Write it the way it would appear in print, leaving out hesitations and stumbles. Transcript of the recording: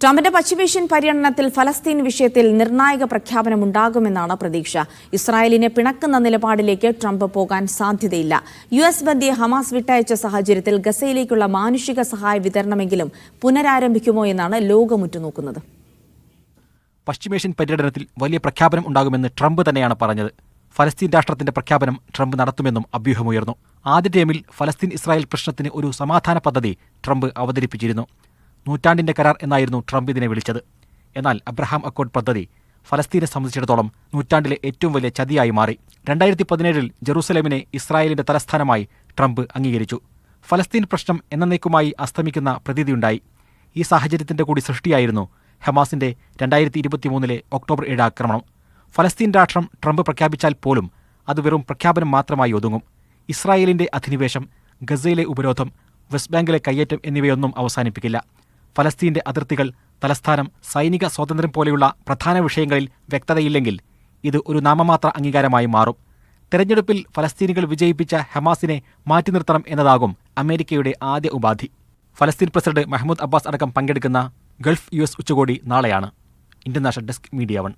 ട്രംപിന്റെ പശ്ചിമേഷ്യൻ പര്യടനത്തിൽ ഫലസ്തീൻ വിഷയത്തിൽ നിർണായക പ്രഖ്യാപനമുണ്ടാകുമെന്നാണ് പ്രതീക്ഷ. ഇസ്രായേലിനെ പിണക്കുന്ന നിലപാടിലേക്ക് ട്രംപ് പോകാൻ സാധ്യതയില്ല. US ബന്ദിയെ ഹമാസ് വിട്ടയച്ച സാഹചര്യത്തിൽ ഗസയിലേക്കുള്ള മാനുഷിക സഹായ വിതരണമെങ്കിലും പുനരാരംഭിക്കുമോ എന്നാണ് ലോകം ഉറ്റുനോക്കുന്നത്. പശ്ചിമേഷ്യൻ പര്യടനത്തിൽ വലിയ പ്രഖ്യാപനം ഉണ്ടാകുമെന്ന് ട്രംപ് തന്നെയാണ് പറഞ്ഞത്. ഫലസ്തീൻ രാഷ്ട്രത്തിന്റെ പ്രഖ്യാപനം ട്രംപ് നടത്തുമെന്നും അഭ്യൂഹമുയർന്നു. ആദ്യ ടേമിൽ ഫലസ്തീൻ ഇസ്രായേൽ പ്രശ്നത്തിന് ഒരു സമാധാന പദ്ധതി ട്രംപ് അവതരിപ്പിച്ചിരുന്നു. നൂറ്റാണ്ടിന്റെ കരാർ എന്നായിരുന്നു ട്രംപ് ഇതിനെ വിളിച്ചത്. എന്നാൽ അബ്രഹാം അക്കോർഡ് പദ്ധതി ഫലസ്തീനെ സംബന്ധിച്ചിടത്തോളം നൂറ്റാണ്ടിലെ ഏറ്റവും വലിയ ചതിയായി മാറി. 2017 ജെറൂസലേമിനെ ഇസ്രായേലിന്റെ തലസ്ഥാനമായി ട്രംപ് അംഗീകരിച്ചു. ഫലസ്തീൻ പ്രശ്നം എന്നേക്കുമായി അസ്തമിക്കുന്ന പ്രതീതിയുണ്ടായി. ഈ സാഹചര്യത്തിന്റെ കൂടി സൃഷ്ടിയായിരുന്നു ഹമാസിന്റെ 2023 ഒക്ടോബർ 7 ആക്രമണം. ഫലസ്തീൻ രാഷ്ട്രം ട്രംപ് പ്രഖ്യാപിച്ചാൽ പോലും അത് വെറും പ്രഖ്യാപനം മാത്രമായി ഒതുങ്ങും. ഇസ്രായേലിന്റെ അധിനിവേശം, ഗസയിലെ ഉപരോധം, വെസ്റ്റ് ബാങ്കിലെ കയ്യേറ്റം എന്നിവയൊന്നും അവസാനിപ്പിക്കില്ല. ഫലസ്തീന്റെ അതിർത്തികൾ, തലസ്ഥാനം, സൈനിക സ്വാതന്ത്ര്യം പോലെയുള്ള പ്രധാന വിഷയങ്ങളിൽ വ്യക്തതയില്ലെങ്കിൽ ഇത് ഒരു നാമമാത്ര അംഗീകാരമായി മാറും. തെരഞ്ഞെടുപ്പിൽ ഫലസ്തീനികൾ വിജയിപ്പിച്ച ഹമാസിനെ മാറ്റി നിർത്തണം എന്നതാകും അമേരിക്കയുടെ ആദ്യ ഉപാധി. ഫലസ്തീൻ പ്രസിഡന്റ് മഹ്മൂദ് അബ്ബാസ് അടക്കം പങ്കെടുക്കുന്ന ഗൾഫ് US ഉച്ചകോടി നാളെയാണ്. International desk, media 1.